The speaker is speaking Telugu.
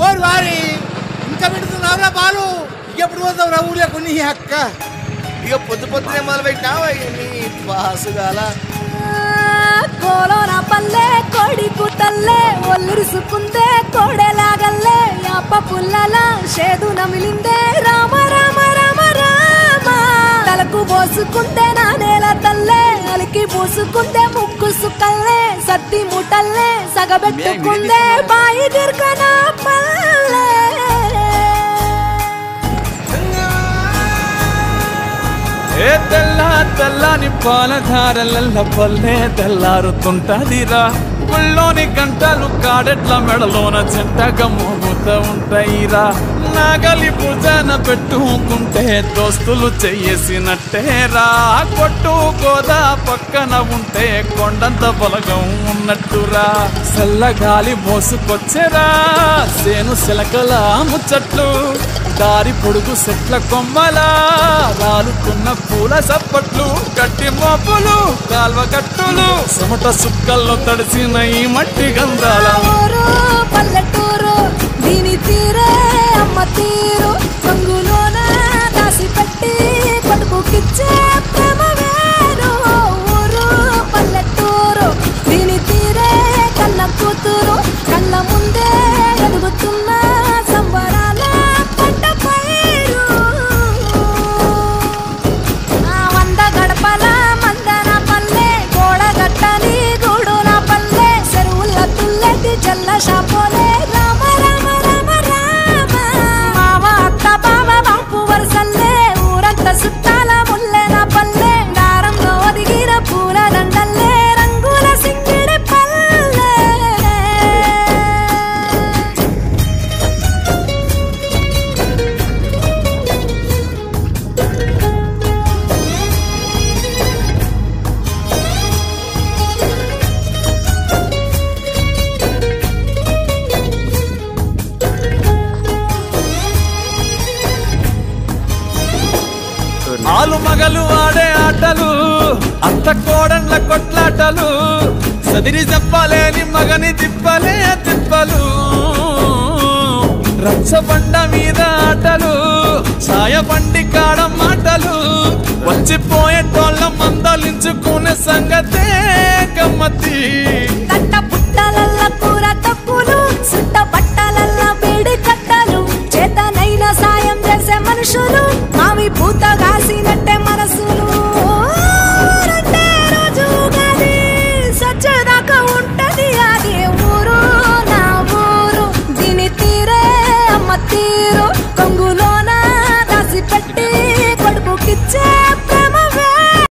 ఓరు వారి ఇంకా పెడుతున్నావురా బాలు ఎప్పుడు పోతావురా ఊళ్ళో కొన్ని అక్క ఇక పొద్దు పొద్దునే మొదలు పెట్టినావా నీ బాసుగాల కోలోన పల్లె కోడి కూతల్లే ఒల్లిరుసుకుందే కోడెలాగల్లే యాప పుల్లల షేదు నమిలిందే రామ రామ రామ రామ తలకు పోసుకుందే నా నేల తల్లే అలికి పూసుకుందే ముక్కు సుక్కల్లే సత్తి ముటల్లే సగబెట్టుకుందే బాయి దిర్కన పల్లె ఏ తెల్ల తెల్లని పాలధారలల్ల పల్లె తెల్లారుతుంటదిరా ఊళ్ళోని గంటలు కాడెట్ల మెడలోన చెంటగా మోగుతూ ఉంటాయిరా నాగలి భుజాన పెట్టుకుంటే దోస్తులు చెయ్యేసినట్టేరా కొట్టు గోదా పక్కన ఉంటే కొండంత బలగం ఉన్నట్టురా చల్లగాలి మోసుకొచ్చేరా సేను శిలకల ముచ్చట్లు దారి పొడుగు చెట్ల కొమ్మలా రాలుతున్న పూల సప్పట్లు గట్టి మోపులు కాల్వ గట్టులు చెమట సుక్కల్లో తడిసిన ఈ మట్టి గంధాల పల్లెటూరు దీని తీరే అమ్మ తీరు కొంగులోన దాసి పట్టి కొడుకుకిచ్చే ప్రేమ వేరు ఊరు పల్లెటూరు దీని తీరే కన్న కూతురు కళ్ళ ముందే ఎదుగుతున్న సంబరాల పంట పైరు వంద గడపల మందన పల్లె గోడ గట్టని గూడున పల్లె చెరువుల తుల్లెటి జల్ల షాపోలే రామ రామ రామ రామ మావ అత్త బావ బాపు వరసల్లే ఊరంత సుట్టాల ముల్లెన పల్లె దారంలో ఒదిగిన పూల దండల్లే రంగుల సింగిడి పల్లె ఆలు మగలు ఆడే ఆటలు అత్త కోడండ్ల కొట్లాటలు సదిరి చెప్పలేని మగని తిప్పలే తిప్పలు రచ్చబండ మీద ఆటలు ఛాయ బండి కాడ మాటలు వచ్చిపోయేటోళ్ళ మందలించుకునే సంగతే గమ్మతి తట్ట పుట్టలల్ల కూర తప్పులు సుట్ట బట్టలల్ల వేడి కట్టలు చేతనైన సాయం చేసే మనుషులు మావి పూత కాసినట్టే మనసులు రెండే రోజు గది సచ్చేదాకా ఉంటది అది ఊరు నా ఊరు దీని తీరే అమ్మ తీరు కొంగులోన దాసి పెట్టి కొడుకుకిచ్చే